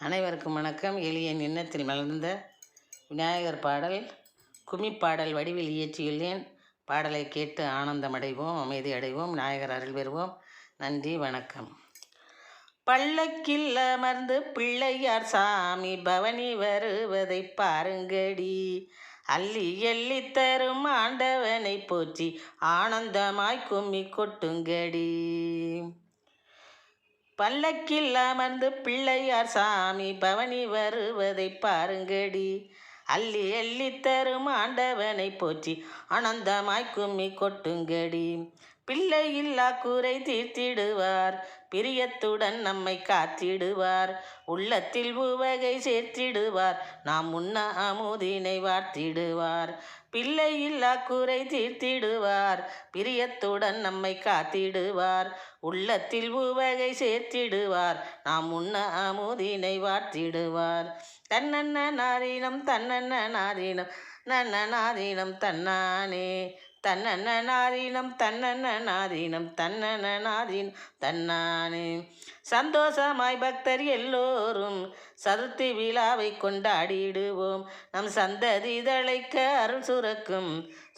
அனைவருக்கும் வணக்கம். எளிய எண்ணத்தில் மலர்ந்த விநாயகர் பாடல் கும்மிப்பாடல் வடிவில் இயற்றியுள்ளேன். பாடலை கேட்டு ஆனந்தமடைவோம், அமைதி அடைவோம், விநாயகர் அருள் பெறுவோம். நன்றி, வணக்கம். பல்லக்கில் அமர்ந்து பிள்ளையார் சாமி பவனி வருவதை பாருங்கடி, அள்ளி எள்ளி தரும் ஆண்டவனை போற்றி ஆனந்தமாய் கும்மி கொட்டுங்கடி. பல்லக்கில் அமர்ந்து பிள்ளையார் சாமி பவனி வருவதை பாருங்கடி, அள்ளி எள்ளி தரும் ஆண்டவனை போற்றி ஆனந்தமாய் கும்மி கொட்டுங்கடி. பிள்ளை இல்லா கூரை தீர்த்திடுவார், பிரியத்துடன் நம்மை காத்திடுவார், உள்ளத்தில் உவகை சேர்த்திடுவார், நாம் உண்ண அமுதினை வார்த்திடுவார். பிள்ளை இல்லா கூரை தீர்த்திடுவார், பிரியத்துடன் நம்மை காத்திடுவார், உள்ளத்தில் உவகை சேர்த்திடுவார், நாம் உண்ண அமுதினை வார்த்திடுவார். தன்னன்ன நாதீனம் தன்னன்ன நாதீனம் நன்ன நாதீனம் தன்னானே, தன்னன்ன நாதீனம் தன்னன்ன நாதீனம் தன்னன்ன நாதீனம் தன்னானே. சந்தோஷமாய் பக்தர் எல்லோரும் சதுர்த்தி விழாவை கொண்டாடிடுவோம், நம் சந்ததி தழைக்க அருள் சுரக்கும்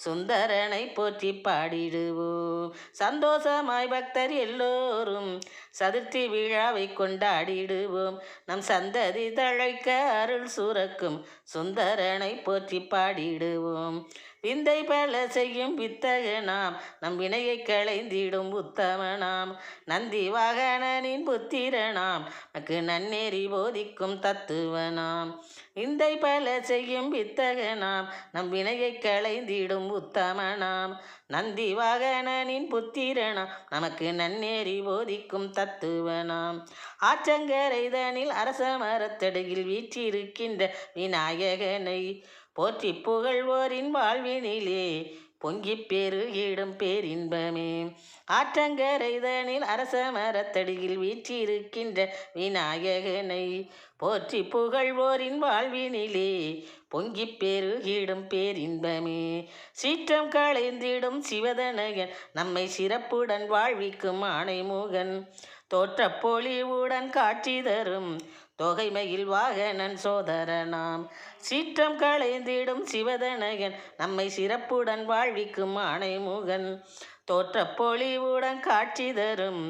சுந்தரனை போற்றி பாடிடுவோம். சந்தோஷமாய் பக்தர் எல்லோரும் சதுர்த்தி விழாவை கொண்டாடிடுவோம், நம் சந்ததி தழைக்க அருள் சுரக்கும் சுந்தரனை போற்றி பாடிடுவோம். விந்தை பல செய்யும் வித்தகனாம், நம் வினையை களைந்திடும் உத்தமனாம், நந்தி வாகனனின் புத்திரனாம், நமக்கு நன்னேறி போதிக்கும் தத்துவனாம். விந்தை பல செய்யும் வித்தகனாம், நம் வினையை களைந்திடும் உத்தமனாம், நந்தி வாகனனின் புத்திரனாம், நமக்கு நன்னேறி போதிக்கும் தத்துவனாம். ஆற்றங்கரைதனில் அரச மரத்தடியில் வீற்றிருக்கின்ற விநாயகனை போற்றி புகழ்வோரின் வாழ்வினிலே பொங்கி பெருகிடும் பேரின்பமே. ஆற்றங்கரைதனில் அரச மரத்தடியில் வீற்றிருக்கின்ற விநாயகனை போற்றி புகழ்வோரின் வாழ்வினிலே பொங்கி பெருகிடும் பேரின்பமே. சீற்றம் களைந்திடும் சிவதனகன், நம்மை சிறப்புடன் வாழ்விக்கும் ஆணைமுகன், தோற்ற பொலிவுடன் காட்சி தரும் தொகைமையில் வாகனன் சோதரனாம். சீற்றம் களைந்திடும் சிவதனகன், நம்மை சிறப்புடன் வாழ்விக்கும் ஆணைமுகன், தோற்ற பொலிவுடன் காட்சி தரும்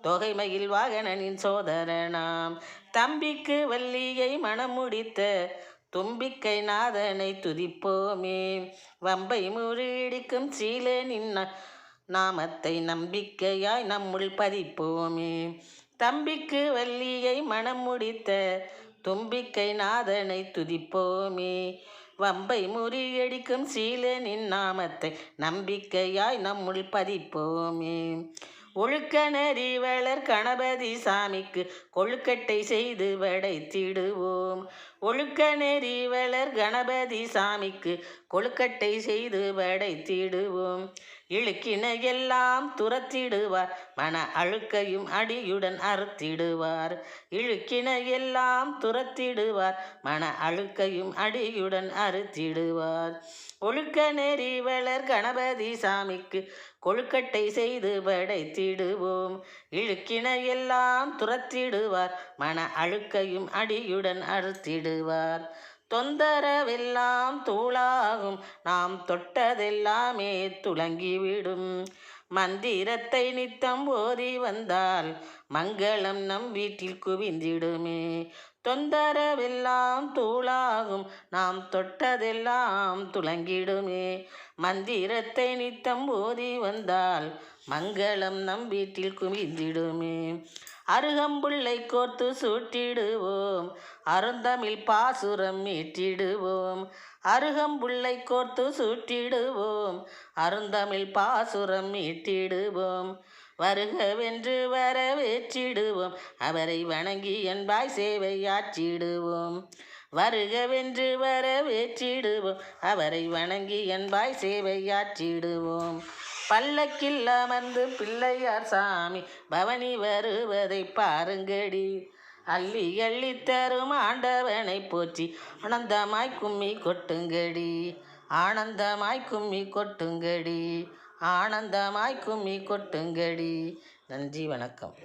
தொகைமையில் வாகனனின் சோதரனாம். தம்பிக்கு வள்ளியை மணம் முடித்த தும்பிக்கை நாதனை துதிப்போமே, வம்பை முறியடிக்கும் சீலனின் நாமத்தை நம்பிக்கையாய் நம்முள் பதிப்போமே. தம்பிக்கு வள்ளியை மணம் முடித்த தும்பிக்கை நாதனை துதிப்போமே, வம்பை முறியடிக்கும் சீலனின் நாமத்தை நம்பிக்கையாய் நம்முள் பதிப்போமே. ஒழுக்க நெறிவளர் கணபதி சாமிக்கு கொழுக்கட்டை செய்து படைத்திடுவோம், ஒழுக்க நெறிவளர் கணபதி சாமிக்கு கொழுக்கட்டை செய்து படைத்திடுவோம். இழுக்கினை எல்லாம் துரத்திடுவார், மன அழுக்கையும் அடியுடன் அறுத்திடுவார், இழுக்கினை எல்லாம் துரத்திடுவார், மன அழுக்கையும் அடியுடன் அறுத்திடுவார். ஒழுக்க நெறிவளர் கணபதி சாமிக்கு கொழுக்கட்டை செய்து படைத்திடுவோம், இழுக்கினை எல்லாம் துரத்திடுவார், மன அழுக்கையும் அடியுடன் அறுத்திடுவார். தொந்தரவெல்லாம் தூளாகும், நாம் தொட்டதெல்லாமே துலங்கிவிடும், மந்திரத்தை நித்தம் ஓதி வந்தால் மங்களம் நம் வீட்டில் குவிந்திடுமே. தொந்தரவெல்லாம் தூளாகும், நாம் தொட்டதெல்லாம் துலங்கிடுமே, மந்திரத்தை நித்தம் ஓதி வந்தால் மங்களம் நம் வீட்டில் குவிந்திடுமே. அருகம்புள்ளை கோர்த்து சூட்டிடுவோம், அருந்தமிழ் பாசுரம் மீட்டிடுவோம், அருகம்புள்ளை கோர்த்து சூட்டிடுவோம், அருந்தமிழ் பாசுரம் மீட்டிடுவோம். வருகவென்று வரவேற்றிடுவோம், அவரை வணங்கி என்பாய் சேவையாற்றிடுவோம். வருகவென்று வரவேற்றிடுவோம், அவரை வணங்கி என்பாய் சேவையாற்றிடுவோம். பல்லக்கில் அமர்ந்து பிள்ளையார் சாமி பவனி வருவதை பாருங்கடி, அள்ளி அள்ளி தரும் ஆண்டவனை போற்றி ஆனந்தமாய் கும்மி கொட்டுங்கடி, ஆனந்தமாய் கும்மி கொட்டுங்கடி, ஆனந்தமாய் கும்மி கொட்டுங்கடி. நன்றி, வணக்கம்.